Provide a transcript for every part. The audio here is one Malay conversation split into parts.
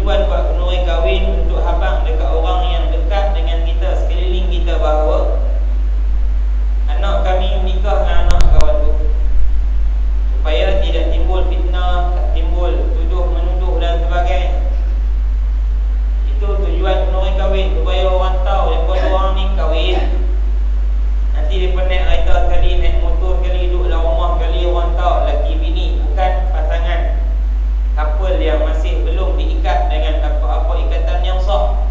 tujuan buat kenduri kahwin untuk habang dekat orang yang dekat dengan kita, sekeliling kita, bahawa anak kami menikah dengan anak kawan tu, supaya tidak timbul fitnah, tak timbul tuduh menuduh dan sebagainya. Itu tujuan kenduri kahwin, supaya orang tahu yang dua orang ni kahwin. Nanti dia naik kereta sekali, naik motor sekali, duduk dalam rumah sekali, orang tahu lelaki bini, bukan pasangan couple yang masih belum diikat dengan apa-apa ikatan yang sah.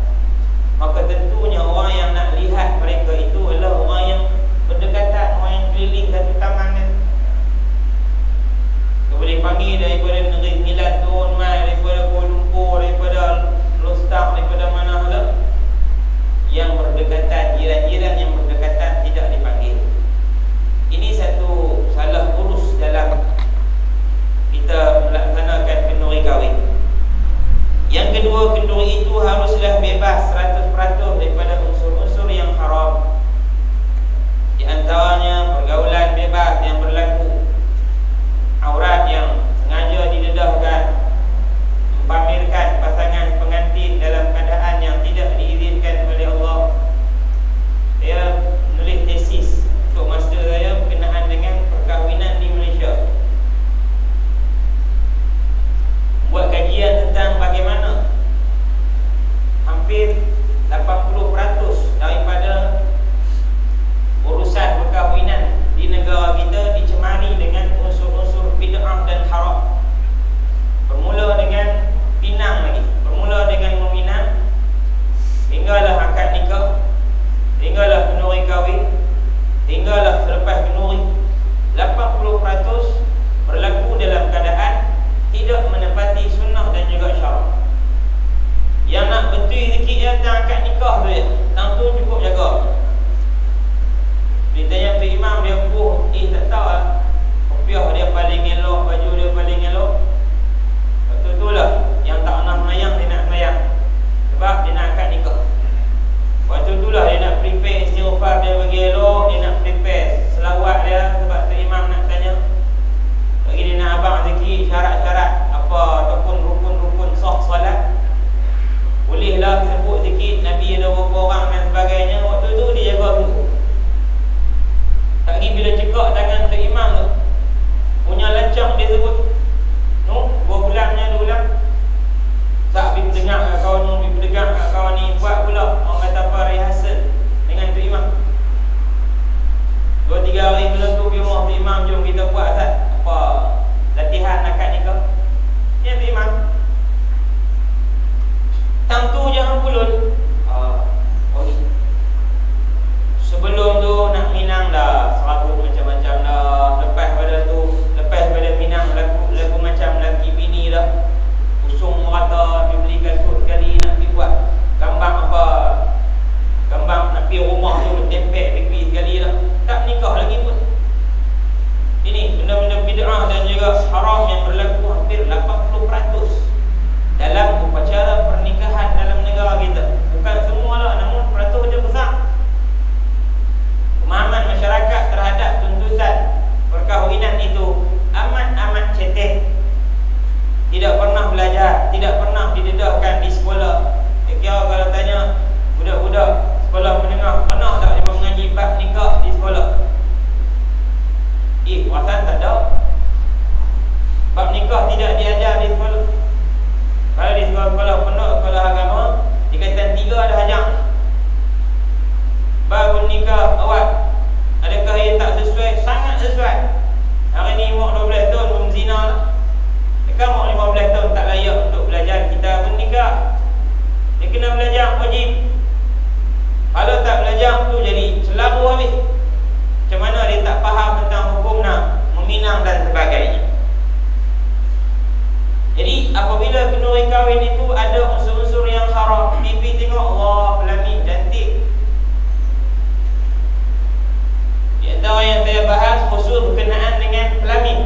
Maka tentunya orang yang nak lihat mereka itu adalah orang yang berdekatan, orang yang keliling satu taman ni. Dia boleh panggil daripada Negeri Sembilan turun mai, daripada Kuala Lumpur, daripada Lostang, daripada mana lah. Yang berdekatan, jiran-jiran yang berdekatan tidak dipanggil. Ini satu salah urus dalam kita melaksanakan kenduri kahwin. Yang kedua, kenduri itu haruslah bebas 100% daripada unsur-unsur yang haram. Di antaranya pergaulan bebas yang berlaku, aurat yang sengaja didedahkan, mempamerkan pasangan pengantin dalam keadaan yang tidak diizinkan oleh Allah. Saya menulis tesis untuk master saya berkenaan dengan perkahwinan di Malaysia. Buat kajian tentang bagaimana hampir 80% daripada urusan perkahwinan di negara kita dicemari dengan unsur-unsur bid'ah dan haram. Bermula dengan pinang lagi, bermula dengan meminang, hinggalah akad nikah, hinggalah kenduri kahwin, hinggalah selepas kenduri. 80% berlaku dalam keadaan tidak menepati sunnah dan juga syarak. Yang nak betul sikit je tentang akad nikah tu je, tang tu cukup jaga. Ditanya tu imam, dia buh, tak tahu lah, kopiah dia paling elok, baju dia paling elok. Waktu tu lah yang tak nak menayang, dia nak menayang, sebab dia nak akad nikah. Waktu tu lah dia nak prepare istighfar dia bagi elok, dia nak prepare selawat dia, sebab tu imam nak tanya. Bagi dia nak abang sikit syarat-syarat apa ataupun rukun-rukun sah solat. Bolehlah sebut sikit Nabi ada berapa orang dan sebagainya. Waktu tu dia jaga dulu. Tak lagi bila cekak tangan tu imam tu, punya lancang dia sebut, no, 2 bulannya 2 bulan. Tak pergi dengar kat kawan ni, pergi dengar kat kawan ni, buat pula orang kata apa, rehearsal dengan tu imam. 2-3 hari belum tu pergi rumah tu imam, jom kita buat Ustaz, apa, latihan akad nikah. Ya tu imam, tang tu jangan pulun. Sebelum tu nak minang dah, serabut macam-macam dah. Lepas pada tu, lepas pada minang lagu macam lelaki bini dah, usung merata, pergi beli kasut sekali, nak pergi buat gambar apa, gambar nak pergi rumah tu, tempel pergi sekali dah. Tak nikah lagi pun. Ini benda-benda bid'ah dan juga haram yang berlaku hampir 80% dalam upacara pernikahan dalam negara kita. Bukan semualah, namun peratus dia besar. Pemahaman masyarakat terhadap tuntutan perkahwinan itu amat-amat cetek. Tidak pernah belajar, tidak pernah didedahkan di sekolah. Kira kalau tanya budak-budak sekolah menengah, pernah tak dia mengaji bab nikah di sekolah? Perasan tak ada. Bab nikah tidak diajar di sekolah. Kalau di sekolah pondok, sekolah agama, tingkatan 3 dah ajar bab nikah awak. Adakah ia tak sesuai? Sangat sesuai. Hari ni umur 12 tahun belum zina lah. Dekat umur 15 tahun tak layak untuk belajar kita bernikah. Dia kena belajar wajib. Kalau tak belajar tu jadi selaru habis. Macam mana dia tak faham tentang hukum nak meminang dan sebagainya. Jadi apabila kenduri kahwin itu ada unsur-unsur yang haram, TV tengok, Allah pelami cantik. Di antara yang saya bahas khusus berkenaan dengan pelamin.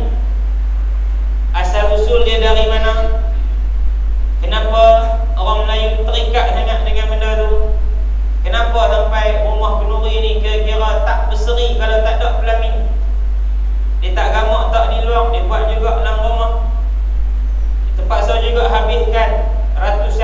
Asal usul dia dari mana? Kenapa orang Melayu terikat sangat dengan benda tu? Kenapa sampai rumah kenduri ni kira-kira tak berseri kalau tak ada pelamin? Dia tak gamak tak di luar, dia buat juga dalam rumah. Terpaksa juga habiskan ratusan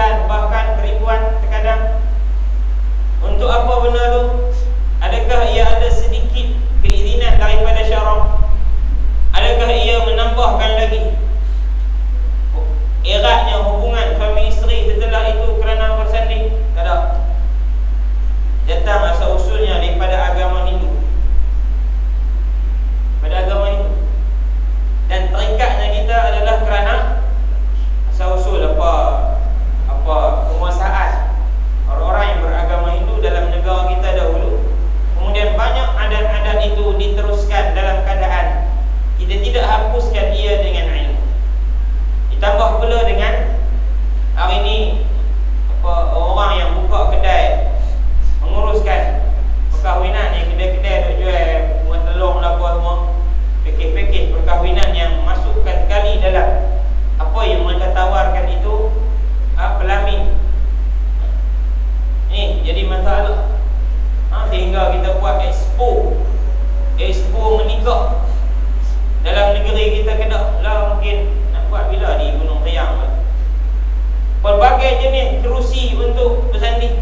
jenis kerusi untuk bersanding.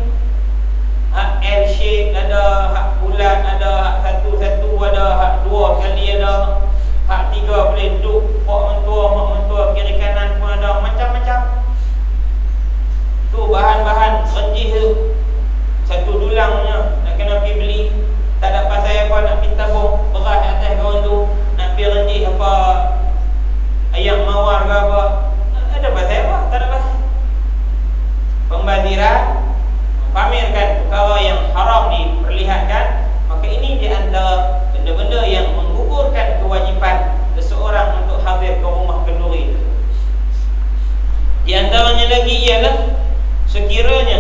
Hak L shape ada, hak bulat ada, hak satu-satu ada, hak dua kali ada, hak tiga boleh duduk, mak mentua kiri kanan pun ada, macam-macam. Tu bahan-bahan renjih tu. Satu dulang punya nak kena pergi beli. Tak ada pasal apa nak pergi tabung beras atas kawan tu, nak pergi renjih apa ayam mawar ke apa. Ada pasal apa? Tak ada pasal. Pembaziran, pamerkan perkara yang haram diperlihatkan, maka ini di antara benda-benda yang menggugurkan kewajipan seseorang untuk hadir ke rumah kenduri itu. Di antaranya lagi ialah sekiranya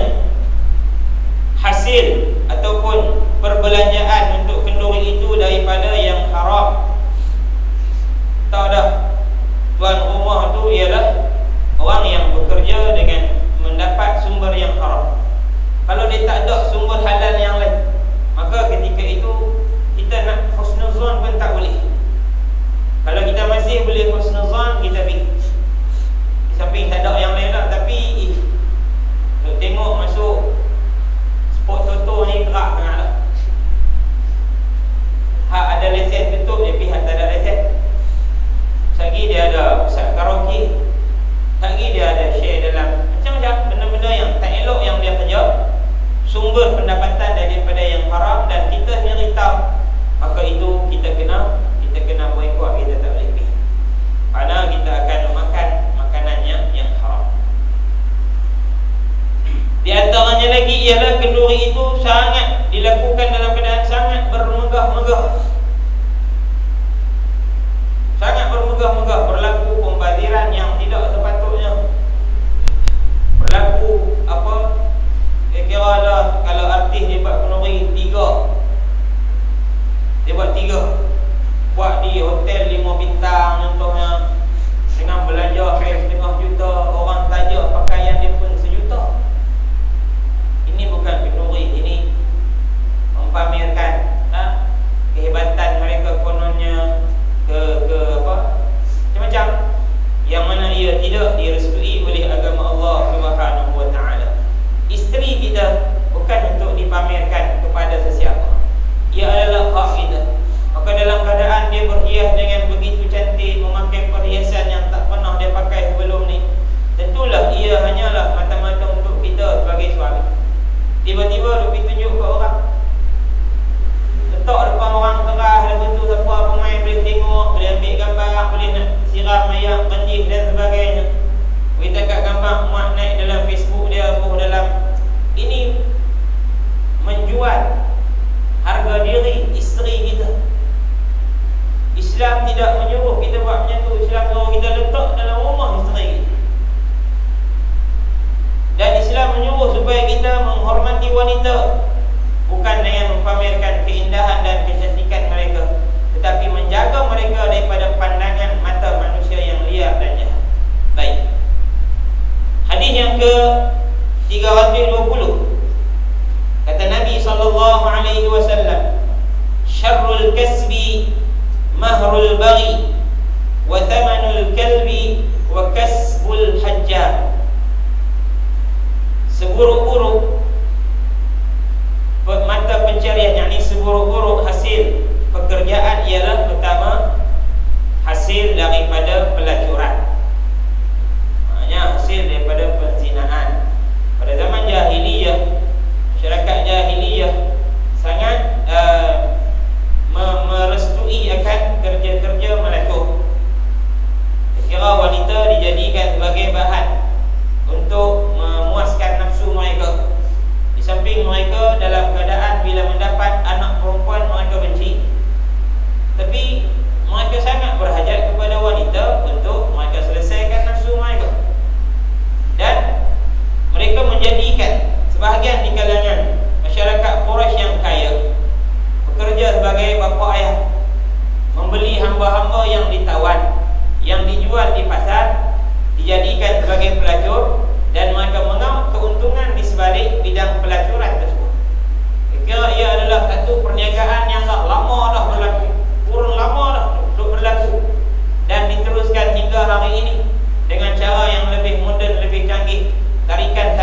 hasil ataupun perbelanjaan untuk kenduri itu daripada yang haram. Tak ada. Tuan rumah tu ialah orang yang bekerja dengan mendapat sumber yang haram. Kalau dia tak ada sumber halal yang lain, maka ketika itu kita nak husnuzan pun tak boleh. Kalau kita masih boleh husnuzan, kita pergi. Di samping tak ada yang lain lah, tapi untuk tengok masuk sport toto ni gerak sangat lah. Hak ada lesen tutup, dia pihak tak ada lesen. Lagi dia ada pusat karaoke, lagi dia ada share dalam macam-macam benda-benda yang tak elok yang dia kerja, sumber pendapatan daripada yang haram, dan kita sendiri tahu, maka itu kita kena boikot, kita tak boleh pergi. Kerana kita akan memakan makanan yang haram. Di antaranya lagi ialah kenduri itu sangat dilakukan dalam keadaan sangat bermegah-megah. Sangat bermegah-megah, berlaku pembaziran yang tidak sepatutnya. Berlaku apa? Kira lah kalau artis dia buat kenduri 3. Dia buat 3. Buat di hotel 5 bintang contohnya, dengan belanja hampir 1.5 juta, orang tajuk pakaian dia pun 1 juta. Ini bukan kenduri, ini mempamerkan kehebatan mereka kononnya ke apa macam-macam yang mana ia tidak direstui oleh agama Allah Subhanahu wa taala. Isteri kita bukan untuk dipamerkan kepada sesiapa. Ia adalah hak kita. Maka dalam keadaan dia berhias dengan begitu cantik, memakai perhiasan yang tak pernah dia pakai sebelum ni, tentulah ia hanyalah mata-mata untuk kita sebagai suami. Tiba-tiba dia pergi tunjuk ke orang, letak depan orang terah, lepas tu siapa pemain boleh tengok, boleh ambil gambar, boleh nak siram ayam, banjir dan sebagainya. Kita kat gambar mak naik dalam Facebook dia, dalam ini menjual harga diri isteri kita. Islam tidak menyuruh kita buat macam tu. Islam suruh kita letak dalam rumah isteri kita. Dan Islam menyuruh supaya kita menghormati wanita, bukan dengan mempamerkan keindahan dan kecantikan mereka, tetapi menjaga mereka daripada pandangan mata manusia yang liar dan jahat. Baik. Hadis yang ke 320, kata Nabi SAW, syarrul kasbi mahrul baghi wa thamanul kalbi wa kasbul hajjab. Seburuk-buruk mata pencarian, yakni seburuk-buruk hasil pekerjaan ialah pertama, hasil daripada pelacuran. Maknanya hasil daripada penzinaan. Pada zaman jahiliyah, masyarakat jahiliyah sangat merestui akan kerja-kerja melakuh. Kira wanita dijadikan sebagai bahan untuk memuaskan nafsu mereka. Di samping mereka dalam keadaan bila mendapat anak perempuan mereka benci, tapi mereka sangat berhajat kepada wanita untuk mereka selesaikan nafsu mereka. Dan mereka menjadikan sebahagian di kalangan masyarakat Quraisy yang kaya bekerja sebagai bapa ayah, membeli hamba-hamba yang ditawan, yang dijual di pasar, dijadikan sebagai pelacur, dan mereka mengambil keuntungan di sebalik bidang pelacuran tersebut. Kira ia adalah satu perniagaan yang dah lama dah berlaku, kurang lama dah berlaku, dan diteruskan hingga hari ini dengan cara yang lebih moden, lebih canggih. Tarikan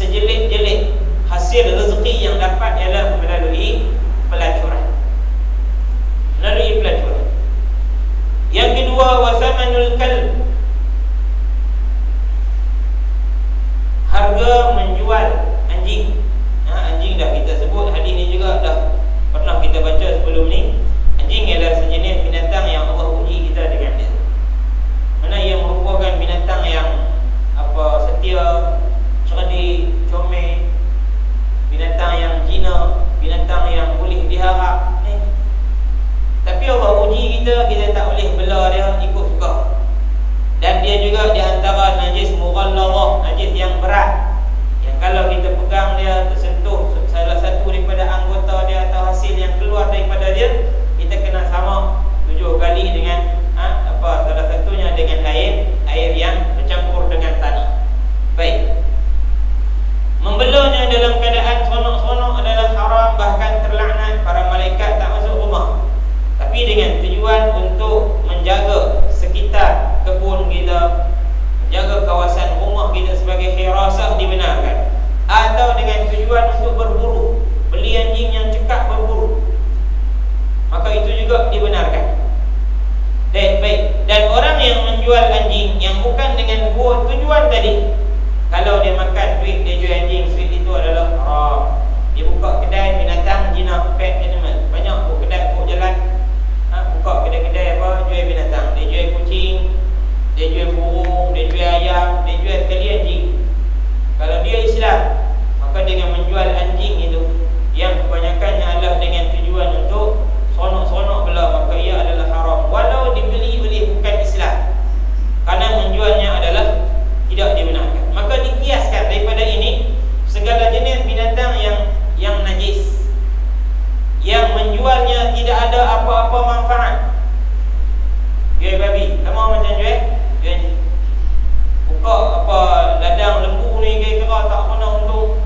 sejelek-jelek hasil rezeki yang dapat ialah melalui pelacuran. Melalui pelacuran. Yang kedua, wasamanul kalb, harga menjual anjing. Anjing dah kita sebut, hadis ni juga dah pernah kita baca sebelum ni. Anjing adalah sejenis binatang yang Allah uji kita dengan dia. Mana ia merupakan binatang yang setia, cerdik, comel, binatang yang jinak, binatang yang boleh diharap. Tapi Allah uji kita, kita tak boleh bela dia ikut suka. Dan dia juga di antara najis mughalladhah, najis yang berat, yang kalau kita pegang dia, tersentuh salah satu daripada anggota dia atau hasil yang keluar daripada dia, kita kena sama 7 kali dengan salah satunya dengan air yang bercampur dengan tanah. Baik. Membelanya dalam keadaan seronok-seronok adalah haram, bahkan terlaknat. Para malaikat tak masuk rumah. Tapi dengan tujuan untuk menjaga sekitar kebun kita, menjaga kawasan rumah kita sebagai hirasah, dibenarkan. Atau dengan tujuan untuk berburu, beli anjing yang cekak berburu, maka itu juga dibenarkan. Baik. Dan orang yang menjual anjing yang bukan dengan tujuan tadi, kalau dia makan duit, dia jual anjing, duit itu adalah haram. Dia buka kedai binatang jinak, pet animal. Banyak kedai jalan, buka kedai-kedai jual binatang. Dia jual kucing, dia jual burung, dia jual ayam, dia jual sekali anjing. Kalau dia Islam, maka dengan menjual anjing itu, yang kebanyakannya adalah dengan tujuan untuk seronok-seronok bela, maka ia adalah haram, walau dibeli oleh bukan Islam, kerana menjualnya adalah tidak dibenarkan. Maka dikiaskan daripada ini segala jenis binatang yang najis, yang menjualnya tidak ada apa-apa manfaat. Jual babi, sama macam jual buka ladang lembu ni, kira-kira tak kena untuk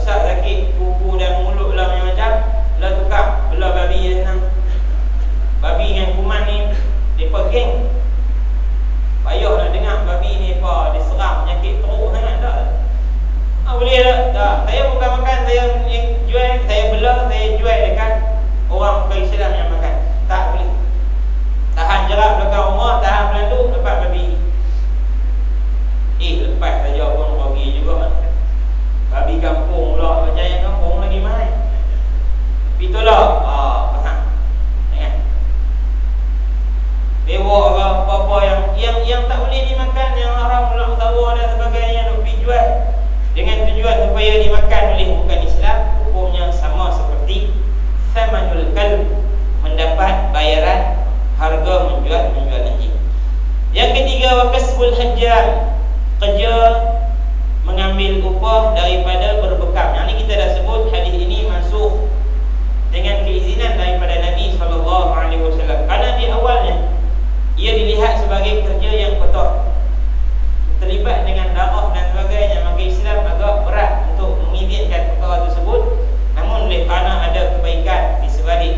sakit kuku dan mulut lah macam lah, tukar belah babi yang senang. Babi dengan kuman ni depa geng. Payah nak dengar babi ni diserang penyakit teruk sangat tak? Boleh tak? Saya bukan makan, saya jual, saya belah, saya jual dekat orang bukan Islam yang makan. Tak boleh. Tahan jerak belakang rumah, tahan pelanduk, dapat babi. Lepas saja pun babi juga. Babi kampung pula, macam yang kampung lagi mai. Itulah faham. Ingat. Bewok ke apa-apa yang tak boleh dimakan, yang haram, ulang tawa dan sebagainya, nak pergi jual dengan tujuan supaya dimakan oleh bukan Islam, hukumnya sama seperti thamanul kalb, mendapat bayaran harga menjual anjing. Yang ketiga, wa kasbul hajjal, kerja mengambil upah daripada berbekam. Yang ini kita dah sebut, hadis ini masuk dengan keizinan daripada Nabi SAW. Kerana di awalnya ia dilihat sebagai kerja yang kotor, terlibat dengan darah dan sebagainya, maka Islam agak berat untuk mengizinkan perkara tersebut. Namun oleh kerana ada kebaikan di sebalik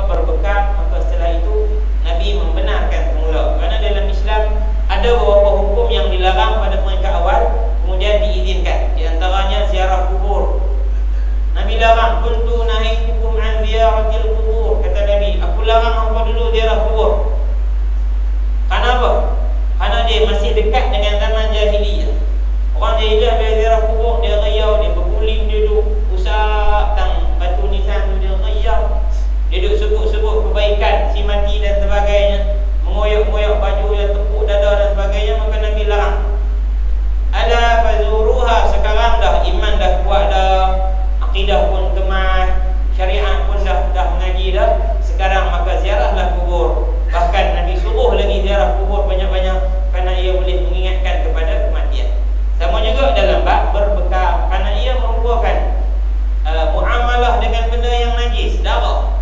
berbekam, maka setelah itu Nabi membenarkan semula. Kerana dalam Islam ada beberapa hukum yang dilarang pada peringkat awal, kemudian diizinkan. Di antaranya ziarah kubur. Nabi larang, kuntu nahaitukum an ziyaratil kubur. Kata Nabi, aku larang apa dulu ziarah kubur. Kenapa? Kerana dia masih dekat dengan zaman jahiliyah. Orang jahiliyah bila ziarah kubur, dia riau, dia berguling, dia duduk usap tang batu nisan tu, dia riau, dia duduk sebut-sebut kebaikan si mati dan sebagainya, mengoyak-ngoyak baju dia, tepuk dada dan sebagainya. Maka Nabi larang. Ala fazuruha, sekarang dah iman dah kuat dah, akidah pun kemas, syariat pun dah mengaji dah. Sekarang maka ziarahlah kubur. Bahkan Nabi suruh lagi ziarah kubur banyak-banyak, kerana ia boleh mengingatkan kepada kematian. Sama juga dalam bab berbekam, kerana ia merupakan muamalah dengan benda yang najis, darah.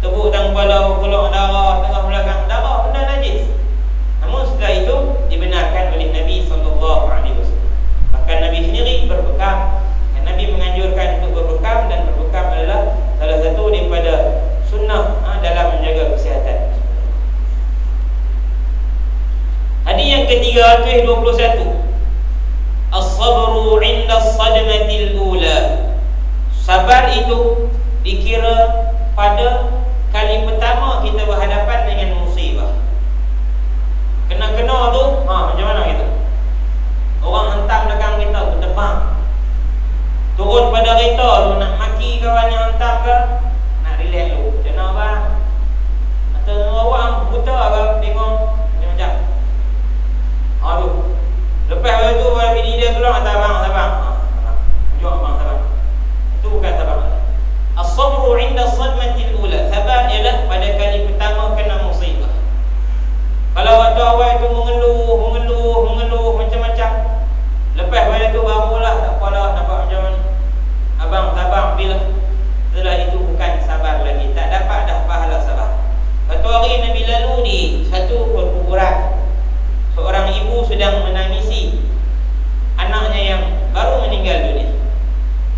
Tepuk tang kepala, keluar darah, tengah belakang darah, benda najis. Namun setelah itu dibenarkan oleh Nabi SAW. Bahkan Nabi sendiri berbekam. Nabi menganjurkan untuk berbekam, dan berbekam adalah salah satu daripada sunnah dalam menjaga kesihatan. Hadis yang ke-321, as-sabru 'inda as-sadmatil ula. Sabar itu dikira pada kali pertama kita berhadapan dengan musibah. Kena-kena tu, macam mana kita? Orang hentam belakang kita, berdebang. Turun pada kereta tu, nak maki kawan yang hentam ke? Nak relax dulu. Jangan abang. Atau orang buta ke? Tengok macam tu. Lepas tu, bini dia keluar, kata abang, abang. Jom abang, abang. Itu bukan sabar. As-sabru 'inda as-sadmatil ula. Sabar ialah pada kali pertama kena musibah. Kalau waktu awal tu mengeluh macam-macam, lepas pada tu barulah tak apalah, nampak macam mana. Abang sabar bila. Setelah itu bukan sabar lagi, tak dapat dah pahala sabar. Satu hari Nabi lalu di satu perkuburan, seorang ibu sedang menangisi anaknya yang baru meninggal dunia.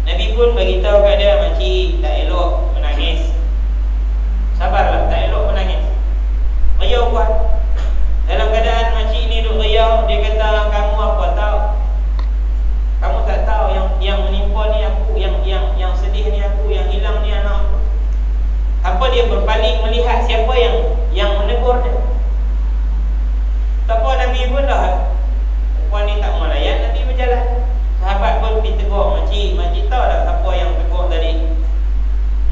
Nabi pun beritahu kepada dia, makcik, tak elok menangis. Sabarlah, tak elok menangis. Riau buat. Dalam keadaan makcik ni duk riau, dia kata, kamu apa tahu? Kamu tak tahu yang menimpa ni aku, yang sedih ni aku, yang hilang ni anak aku. Apa dia berpaling melihat siapa yang menegur dia. Tak apa, Nabi pun dah. Puan ni tak melayan, Nabi berjalan. Sahabat pun pergi tegur, makcik tahu tak siapa yang tegur tadi?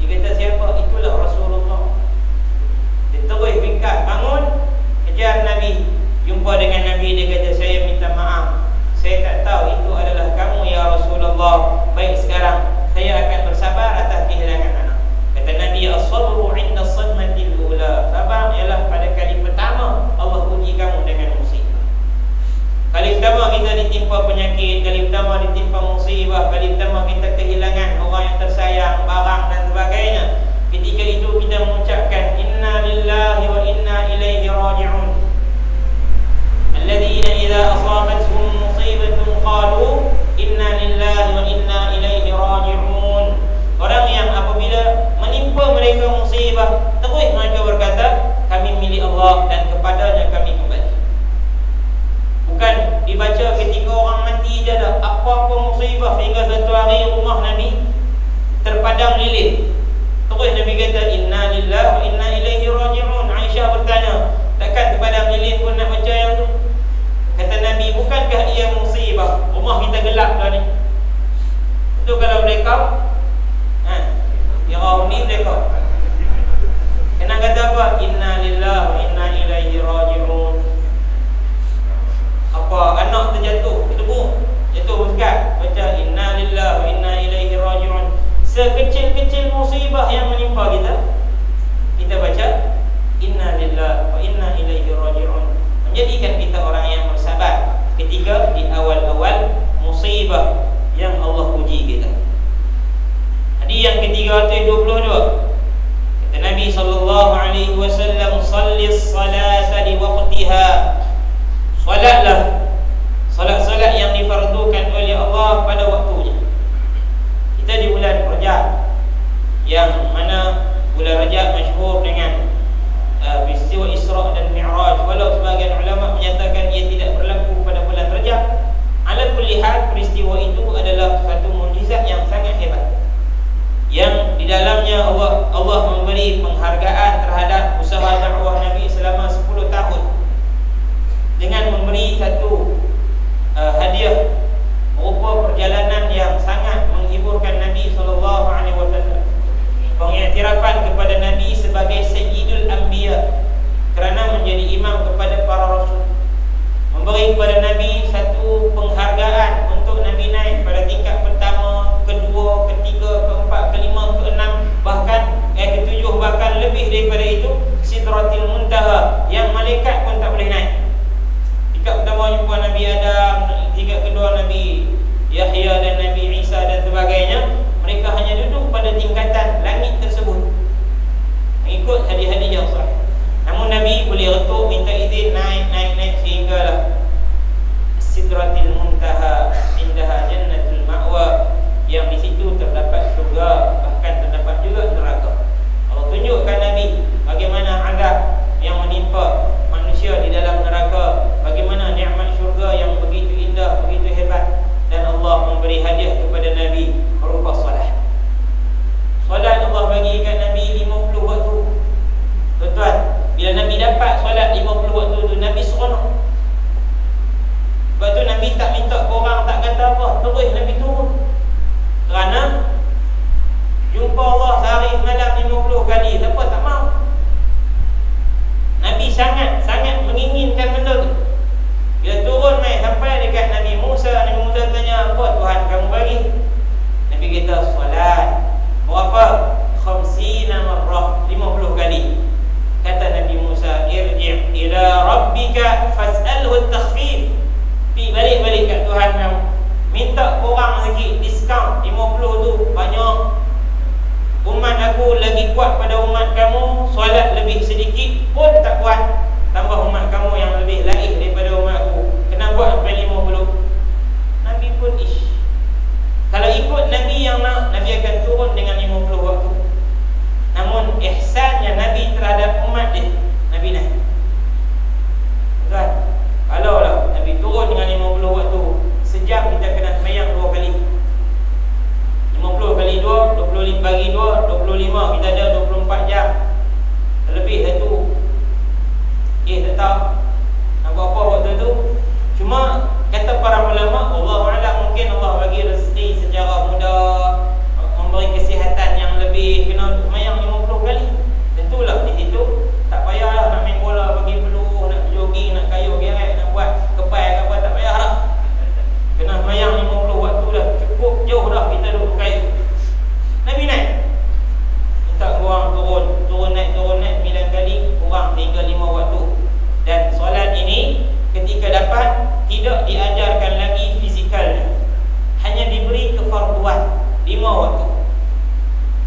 Dia kata, siapa? Itulah Rasulullah. Dia terus bingkat, bangun, kejar Nabi. Jumpa dengan Nabi, dia kata, saya minta maaf, saya tak tahu itu adalah kamu ya Rasulullah. Baik, sekarang saya akan bersabar atas kehilangan anak. Kata Nabi, as-sabru 'inda as-sadmatil ula. Sabar ialah pada kali pertama Allah uji kamu dengan musibah. Kali pertama kita ditimpa penyakit, kali pertama ditimpa musibah, kali pertama kita kehilangan orang yang tersayang, barang dan sebagainya. Ketika itu kita mengucapkan inna lillahi wa inna ilaihi raji'un. Alladzina idza asabatuhum musibatun qalu inna lillahi wa inna ilaihi raji'un. Orang yang apabila menimpa mereka musibah, terus mereka berkata, kami milik Allah dan kepadanya kami kembali. Bukan dibaca ketika orang mati je dah, apa-apa musibah, sehingga satu hari rumah Nabi terpadam lilin. Terus Nabi kata inna lillahi wa inna ilaihi raji'un. Aisyah bertanya, takkan terpadam lilin pun nak baca yang tu? Kata Nabi, bukankah ia musibah? Rumah kita gelap dah ni. Itu kalau blackout, ni blackout. Kena kata apa? Inna lillahi wa inna ilaihi raji'un. Apa, anak terjatuh, jatuh berkat, baca inna lillahi wa inna ilaihi raji'un. Sekecil-kecil musibah yang menimpa kita, kita baca inna lillahi wa inna ilaihi raji'un. Menjadikan kita orang yang bersabar ketika di awal-awal musibah yang Allah uji kita. Hadis yang ke-322, kata Nabi SAW, sallis salata di waqtiha. Salatlah salat-salat yang difardukan oleh Allah pada waktunya. Kita di bulan Rajab, yang mana bulan Rajab masyhur dengan peristiwa Isra dan Mi'raj. Walau sebagian ulama menyatakan ia tidak berlaku kata apa? Terus Nabi turun. Kerana jumpa Allah sehari malam 50 kali. Siapa tak mau? Nabi sangat menginginkan benda tu. Bila turun mai sampai dekat Nabi Musa tanya, apa Tuhan kamu bagi? Nabi kata solat. Berapa? 50 marrah, 50 kali. Kata Nabi Musa, irji' ila rabbika fas'alhu at-takhfif. Pergi balik kat Tuhan kamu, minta kurang sikit diskaun. 50 tu banyak. Umat aku lagi kuat pada umat kamu, solat lebih sedikit pun tak kuat. Tambah umat kamu yang lebih lain daripada umat aku, kena buat sampai 50. Nabi pun kalau ikut Nabi yang nak, Nabi akan turun dengan 50 waktu. Namun ihsannya Nabi terhadap umat dia, Nabi naik. Tuan, kalau lah Nabi turun dengan 50 waktu, sejam kita kena sembahyang 2 kali. 50 kali 2, 25 bagi 2, 25. Kita ada 24 jam. Lebih satu. Tak tahu nak buat apa waktu tu. Cuma kata para ulama, Allah mungkin Allah bagi rezeki secara mudah, memberi kesihatan yang lebih, kena sembahyang 50 kali. Tentulah di situ tak payahlah nak main bola bagi peluh, nak jogging, nak kayuh geret, nak buat kepai ke apa, tak payahlah. Kena sembahyang 50 waktu dah cukup, jauh dah kita duduk kayu. Nabi naik, minta korang turun naik 9 kali, kurang tinggal 5 waktu. Dan solat ini ketika dapat tidak diajarkan lagi fizikalnya, hanya diberi kefarduan 5 waktu.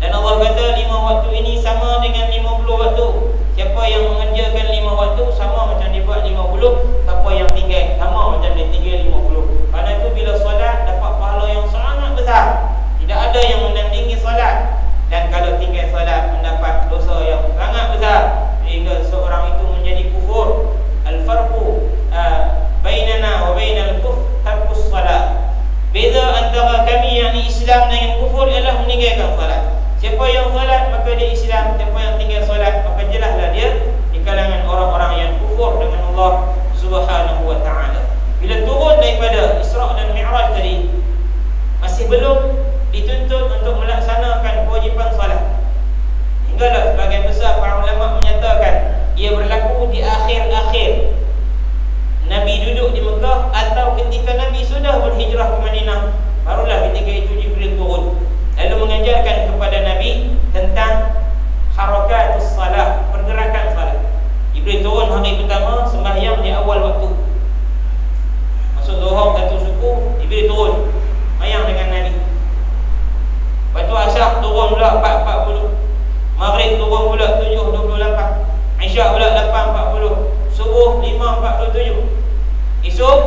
Dan Allah kata 5 waktu ini sama dengan 50 waktu. Siapa yang mengerjakan 5 waktu sama macam dia buat 50. Siapa yang tinggal sama macam dia tinggal 50. Kerana itu bila solat dapat pahala yang sangat besar. Tidak ada yang menandingi solat. Dan kalau tinggal solat mendapat dosa yang sangat besar, sehingga seorang itu menjadi kufur. Al-farqu bainana wa bainal kufr tarkus salat. Beza antara kami yakni Islam dengan kufur ialah meninggalkan solat. Siapa yang solat maka dia Islam, siapa yang tinggal solat maka jelaslah dia di kalangan orang-orang yang kufur dengan Allah Subhanahu wa taala. Bila turun daripada Isra' dan Mi'raj tadi, masih belum dituntut untuk melaksanakan kewajipan solat. Hinggalah sebagian besar para ulama menyatakan ia berlaku di akhir-akhir Nabi duduk di Mekah atau ketika Nabi sudah berhijrah ke Madinah, barulah ketika itu Jibril turun lalu mengajarkan kepada Nabi tentang harakatus salah, pergerakan salat. Jibril turun hari pertama sembahyang di awal waktu. Masuk Zuhur satu suku, Jibril turun sembahyang dengan Nabi. Lepas tu Asar turun pula 4.40, Maghrib turun pula 7.28, Isyak pula 8.40, Subuh 5.47. Esok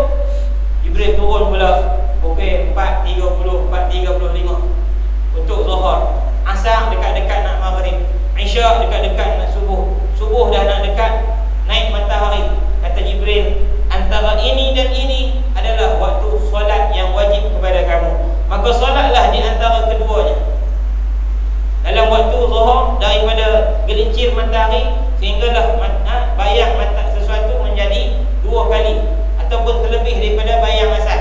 Jibril turun pula pukul 4.30, 4.35 untuk Zuhur. Asar dekat-dekat nak Maghrib, Isyak dekat-dekat nak Subuh, Subuh dah nak dekat naik matahari. Kata Jibril, antara ini dan ini adalah waktu solat yang wajib kepada kamu, maka solatlah di antara keduanya. Dalam waktu Zuhur, daripada gelincir matahari sehinggalah bayang mata sesuatu menjadi 2 kali ataupun terlebih daripada bayang asal,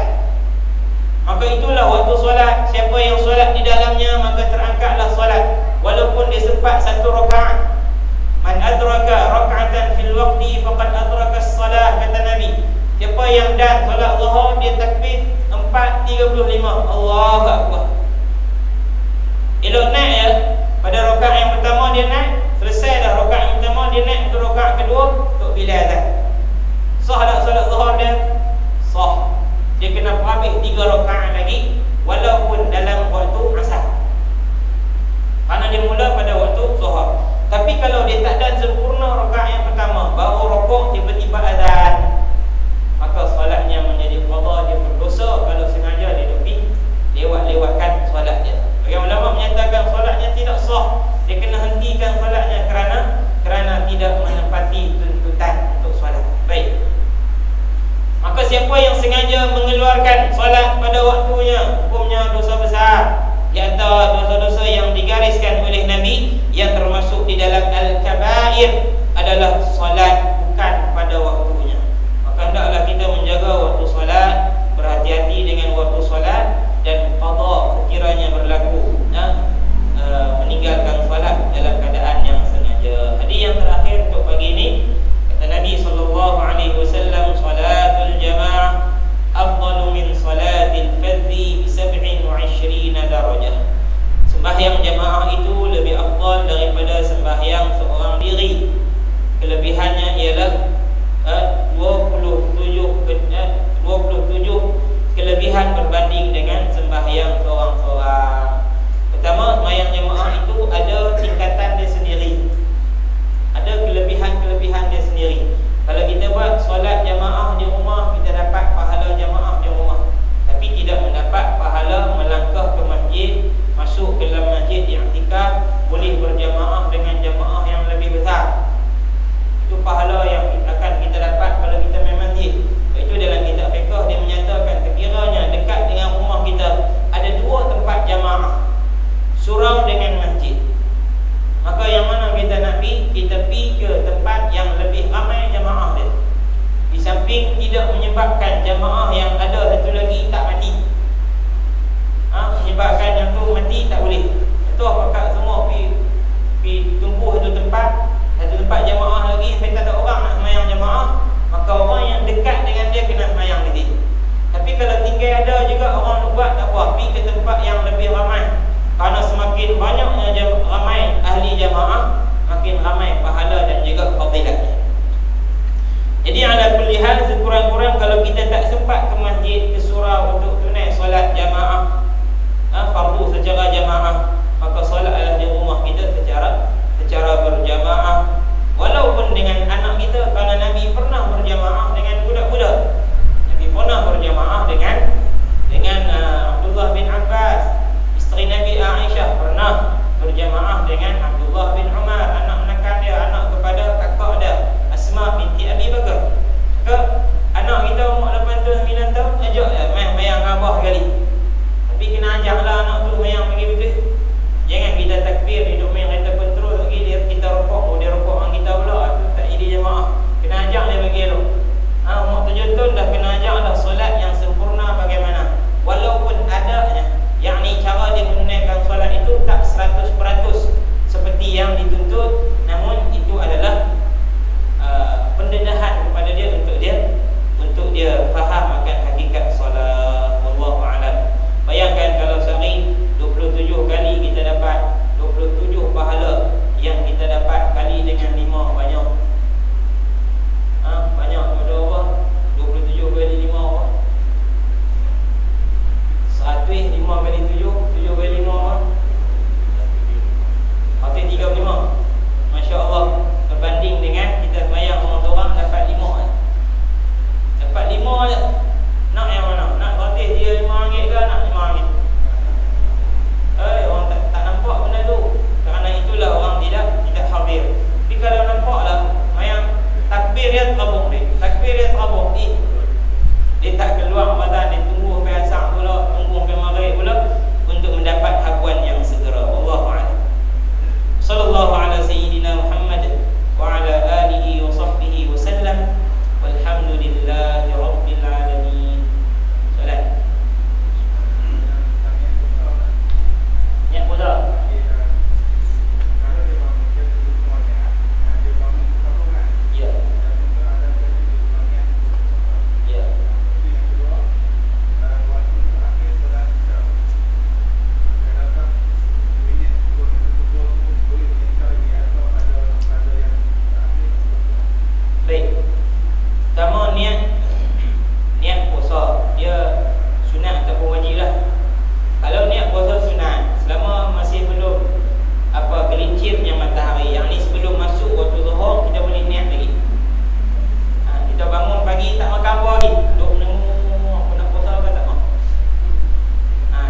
maka itulah waktu solat. Siapa yang solat di dalamnya maka terangkatlah solat, walaupun dia sempat 1 rakaat. Man adraka raka'atan fil waqti faqad adraka as-salah, kata Nabi. Siapa yang dan solat Zuhur dia takbir 4.35, Allahu Akbar. Elok naik ya, pada rakaat yang pertama dia naik, selesai dah rakaat yang pertama dia naik untuk rakaat kedua untuk bila azan. Sah tak solat Zuhur dia? Sah. Dia kena habis 3 rakaat lagi walaupun dalam waktu asar, kerana dia mula pada waktu Zuhur. Tapi kalau dia tak dan sempurna rakaat yang pertama, baru rukuk tiba-tiba azan, maka solatnya menjadi qadha. Dia berdosa kalau sengaja dia lewatkan solat dia. Bagi ulama menyatakan solatnya tidak sah, dia kena hentikan solatnya kerana tidak menepati tuntutan untuk solat. Baik. Maka siapa yang sengaja mengeluarkan solat pada waktunya, hukumnya dosa besar. Di antara dosa-dosa yang digariskan oleh Nabi yang termasuk di dalam al-kabair adalah solat bukan pada waktunya. Maka hendaklah kita menjaga waktu solat, berhati-hati dengan waktu solat. menyebabkan jamaah yang ada satu lagi tak mati. Menyebabkan yang tu mati tak boleh. Itu apakah semua pi tumpuh satu tempat jamaah lagi, sampai tak ada orang nak semayang jamaah, maka orang yang dekat dengan dia kena semayang di situ. Tapi kalau tinggal ada juga orang nak buat, tak apa, pergi ke tempat yang lebih ramai. Kerana semakin banyaknya ramai ahli jamaah, makin ramai pahala dan juga fadilatnya. Jadi ala kulli hal, sekurang-kurang kalau kita tak sempat ke masjid, ke surau untuk tunai solat jamaah, fardu secara jamaah, maka solatlah di rumah kita secara berjamaah, walaupun dengan anak kita. Kerana Nabi pernah berjamaah dengan budak-budak. Nabi pernah berjamaah dengan Abdullah bin Abbas. Isteri Nabi Aisyah pernah berjamaah dengan Abdullah bin Umar, anak-anak dia, anak kepada kakak dia Asma binti Abi Bakar. Maka anak kita umur 8 tahun 9 tahun, ajak dia main mayang abah kali. Tapi kena ajaklah anak tu mayang bagi betul. Jangan kita takbir hidup main kereta kontrol lagi, kita rokok, dia rokok orang kita pula, tu tak jadi jamaah. Kena ajak dia bagi elok. Umur 7 tahun dah kena ajak dah solat yang sempurna bagaimana. Walaupun adanya, yakni cara dia menunaikan solat itu tak 100% seperti yang dituntut, namun itu adalah pendedahan kepada dia untuk dia faham akan hakikat solat. Wallahu a'lam. Bayangkan kalau sehari 27 kali kita dapat 27 pahala yang kita dapat kali dengan 5, banyak. Banyak pada apa? 27 kali 5 apa? 100, 5 kali 7, 7 kali 5 apa? 135. Masya Allah. Berbanding dengan kita semayang orang seorang dapat 5. Dapat 5 je. Nak yang mana? Nak rotih dia RM5 ke nak RM5? Orang tak nampak benda tu. Kerana itulah orang tidak hadir. Tapi kalau nampaklah semayang, takbir dia terabung dia. Takbir dia terabung dia. Dia tak keluar badan, dia tunggu sampai asar pula, tunggu sampai maghrib pula untuk mendapat hakuan yang segera. Wallahu a'lam. Sallallahu ala sayyidina Muhammad wa ala alihi wa sahbihi wa sallam. Walhamdulillahi rabbil alamin. Salam. Ya, boleh. Ya. Ya. Baik. Pertama, niat puasa dia sunat ataupun wajib lah. Kalau niat puasa sunat, selama masih belum gelincirnya matahari, yang ni sebelum masuk waktu zuhur, kita boleh niat lagi. Kita bangun pagi tak makan apa lagi, duduk menunggu aku nak puasa ke tak mau.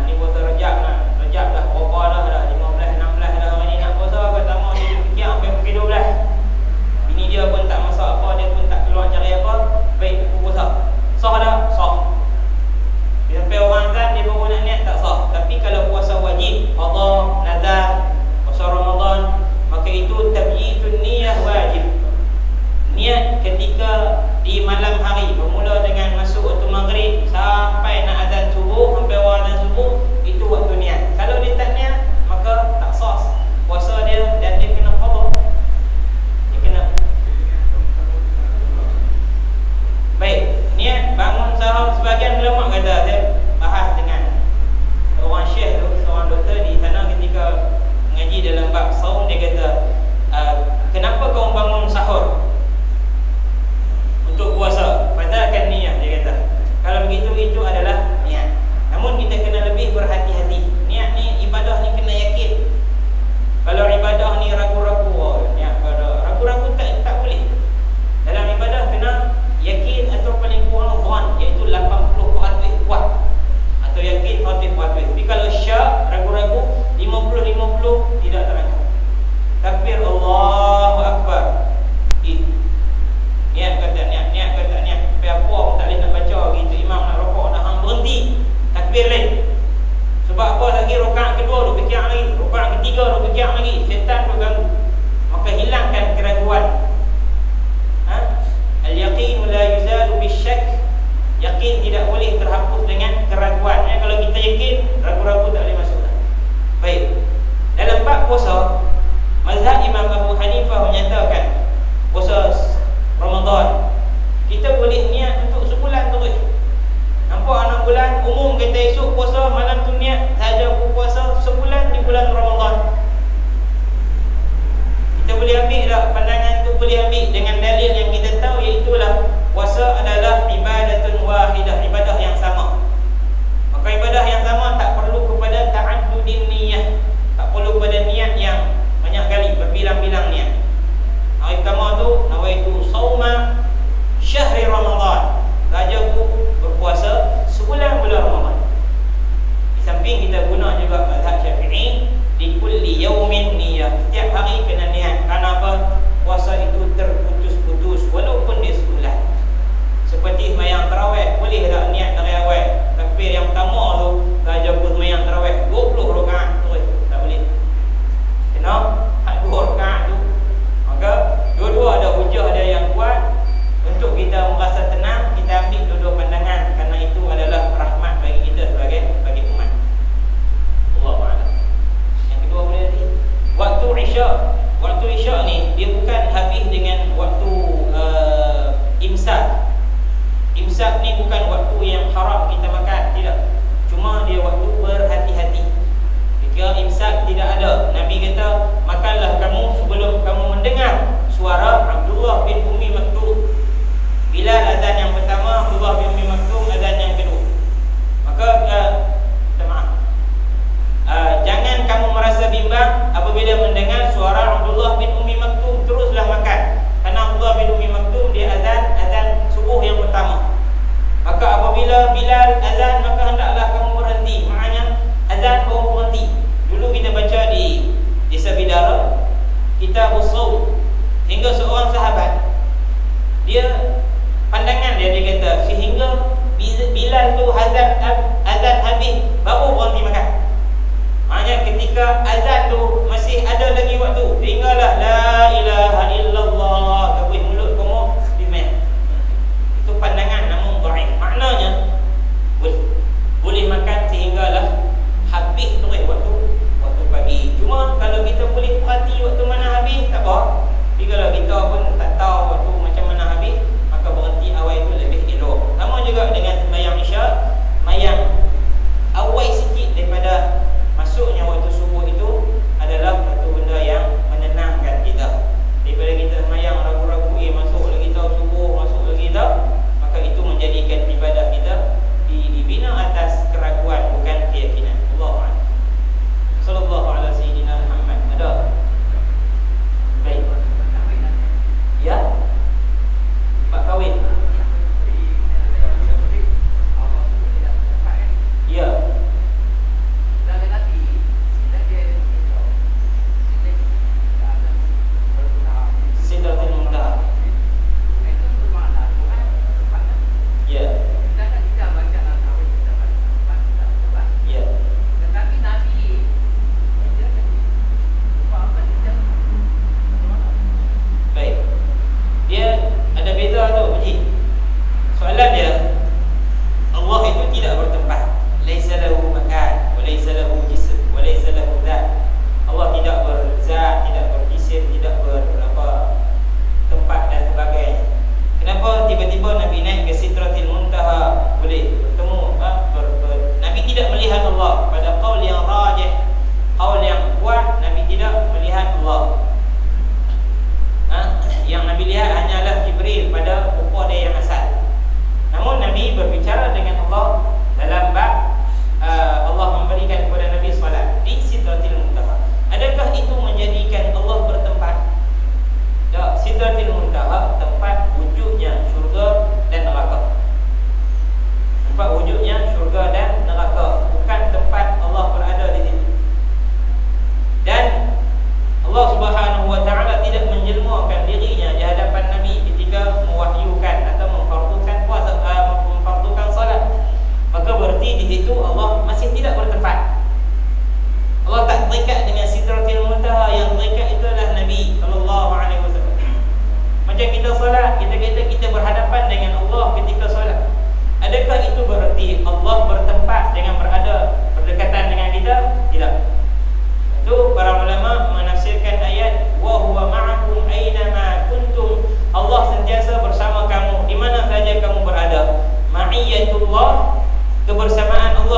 Ni puasa Rejab lah. Rejab dah berapa dah 15, 16 dah hari ni nak puasa ke tak mau. Dia fikir sampai pukul 12. Bini dia pun tak masak apa, dia pun tak keluar cari apa. Baik, aku puasa. Sah tak? Sah. Dia sampai orang azan, dia baru nak niat, tak sah. Tapi kalau puasa wajib, qada, nazar, puasa Ramadan, maka itu tabyitun niyah wajib. Niat ketika di malam hari, bermula dengan masuk waktu maghrib sampai nak azan subuh, sampai orang azan subuh, itu waktu niat. Kalau dia tak niat, maka tak sah puasa dia dan dia kena qada. Dia kena. Baik, niat bangun sahur. Sebagian ulama kata, saya bahas dengan orang syekh tu, seorang doktor di sana ketika mengaji dalam bab saum, dia kata, kenapa kau bangun sahur untuk puasa? Padahal kan niat, dia kata. Kalau begitu, itu adalah niat. Namun kita kena lebih berhati-hati. Niat ni, ibadah ni kena yakin. Kalau ibadah ni ragu-ragu, niat pada ragu-ragu tak boleh. Dalam ibadah kena yakin atau paling kurang dhan, iaitu 80% kuat, atau yakin 100%. Tapi kalau syak, ragu-ragu, 50-50, tidak terangkat. Takbir Allahu Akbar, kata esok puasa, malam tu niat saja aku puasa sebulan di bulan Ramadan. Kita boleh ambil tak pandangan tu, boleh ambil dengan dalil yang kita tahu, iaitulah puasa adalah ibadatun wahidah, ibadah yang sama. Maka ibadah yang sama tak perlu kepada ta'addudin niyah, tak perlu pada niat yang banyak kali, berbilang-bilang niat. Hari pertama tu nawaitu sauma syahri Ramadan, saja aku berpuasa sebulan bulan Ramadan. Di samping kita guna juga mazhab Syafi'i, di kulli yaumin niyah, setiap hari kena niat. Kenapa? Puasa itu terputus-putus walaupun dia sebulan. Seperti sembahyang tarawih, boleh tak niat dari awal? Takbir yang pertama tu saja aku sembahyang tarawih 20 rakaat terus, tak boleh. Kena 2 rakaat tu. Maka dua-dua ada hujah dia yang kuat. Untuk kita merasa tenang, kita ambil dua-dua pandangan, kerana itu adalah rahmat bagi kita sebagai umat. Allahu a'lam. Yang kedua boleh tadi, waktu Isyak. Waktu Isyak ni dia bukan habis dengan waktu imsak. Imsak ni bukan waktu yang haram kita makan, tidak. Cuma dia waktu berhati-hati. Ketika imsak tidak ada, Nabi kata, makanlah kamu sebelum kamu mendengar suara Abdullah bin Ummi Maktum. Bilal azan yang pertama, Abdullah bin Ummi Maktum azan yang kedua. Maka jangan kamu merasa bimbang apabila mendengar suara Abdullah bin Ummi Maktum, teruslah makan. Karena Abdullah bin Ummi Maktum dia azan subuh yang pertama. Maka apabila Bilal azan, maka hendaklah kamu berhenti. Maknanya azan baru berhenti. Dulu kita baca di Desa Bidara, Kitab Usul, hingga seorang sahabat, dia pandangan dia kata sehingga Bilal tu azan habis baru berhenti makan. Maknanya ketika azan tu masih ada lagi waktu, sehinggalah la ilaha illallah, kabih mulut kamu bimen. Itu pandangan namun dhaif. Maknanya boleh makan sehinggalah habis terus waktu pagi. Cuma kalau kita boleh perhati waktu mana habis, tak apa. Tapi kalau kita pun tak tahu waktu macam mana habis, maka berhenti awal itu lebih elok. Sama juga dengan sembahyang Isyak, sembahyang awal sikit daripada masuknya waktu subuh itu adalah satu benda yang menenangkan kita. Daripada kita sembahyang ragu-ragu, masuk lagi tahu subuh, masuk lagi tahu, maka itu menjadikan ibadah kita dibina atas keraguan, bukan keyakinan. Allahu a'lam. Sallallahu ala sayyidina Muhammad. Ada? Baik. Ya? Pak kahwin. Ya. Sidratul Muntaha. Ya. Ya. Baik. Dia ada beza tu, Haji. Soalan dia, Allah itu tidak bertempat. Laisa lahu makan, wa laisa lahu jism, wa laisa lahu zat. Allah tidak berzat, tidak berjisim, tidak tempat dan sebagainya. Kenapa tiba-tiba Nabi naik ke Sidratil Muntaha boleh bertemu? Nabi tidak melihat Allah. Pada qaul yang rajih, qaul yang kuat, Nabi tidak melihat Allah. Yang Nabi lihat hanyalah Jibril pada rupa dia yang asal. Namun Nabi berbicara dengan Allah dalam bab Allah memberikan kepada Nabi salat di Sidratil Muntaha. Adakah itu menjadikan Allah bertempat? Tak. Sidratil Muntaha tempat wujudnya syurga dan neraka. Tempat wujudnya syurga dan neraka, bukan tempat Allah berada di situ. Dan Allah Subhanahu wa taala tidak menjelmakan dirinya di hadapan Nabi ketika mewahyukan atau memfardukan puasa, memfardukan salat. Maka berarti di situ Allah masih tidak bertempat. Allah tak terikat dengan Sidratil Muntaha, yang terikat itu adalah Nabi sallallahu alaihi wasallam. Macam kita solat, kita kata kita berhadapan dengan Allah ketika solat. Adakah itu berarti Allah bertempat dengan berdekatan dengan kita? Tidak. Itu para ulama menafsirkan ayat wa huwa ma'akum aina ma kuntum. Allah sentiasa bersama kamu di mana saja kamu berada. Ma'iyatullah, kebersamaan Allah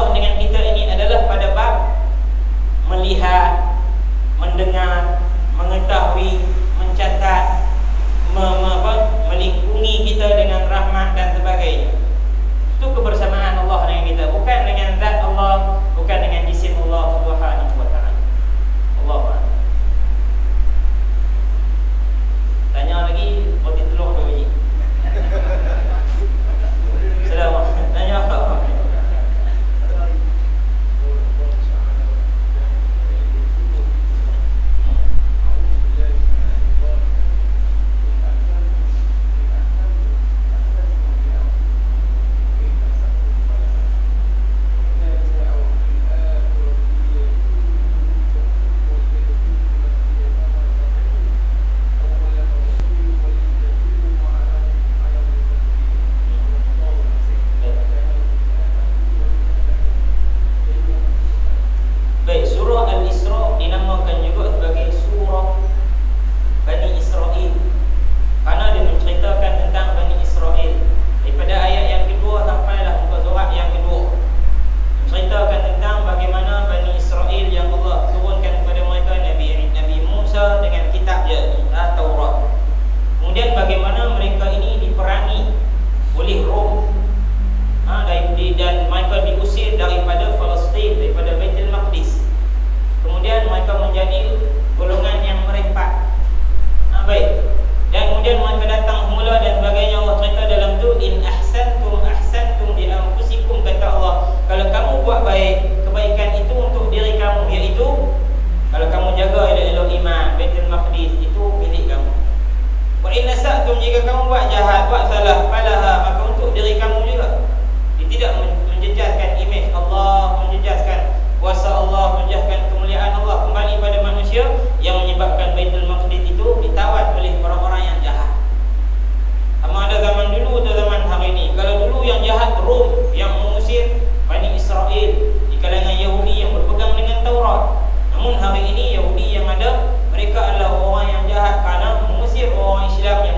menjadi golongan yang merempat. Baik. Dan kemudian mereka datang semula dan sebagainya. Allah cerita dalam tu, in ahsantum ahsantum li anfusikum, kata Allah, kalau kamu buat baik, kebaikan itu untuk diri kamu, iaitu kalau kamu jaga elok-elok iman, Baitul Maqdis itu milik kamu. Wa in asa'tum, jika kamu buat jahat, buat salah, falaha, maka untuk diri kamu juga. Dia tidak menjejaskan imej Allah, menjejaskan kuasa Allah, menjejaskan kemuliaan Allah kembali pada manusia, yang menyebabkan Baitul Maqdis itu ditawat oleh orang-orang yang jahat. Sama ada zaman dulu atau zaman hari ini. Kalau dulu yang jahat Rom yang mengusir Bani Israel di kalangan Yahudi yang berpegang dengan Taurat. Namun hari ini Yahudi yang ada, mereka adalah orang yang jahat kerana mengusir orang Islam yang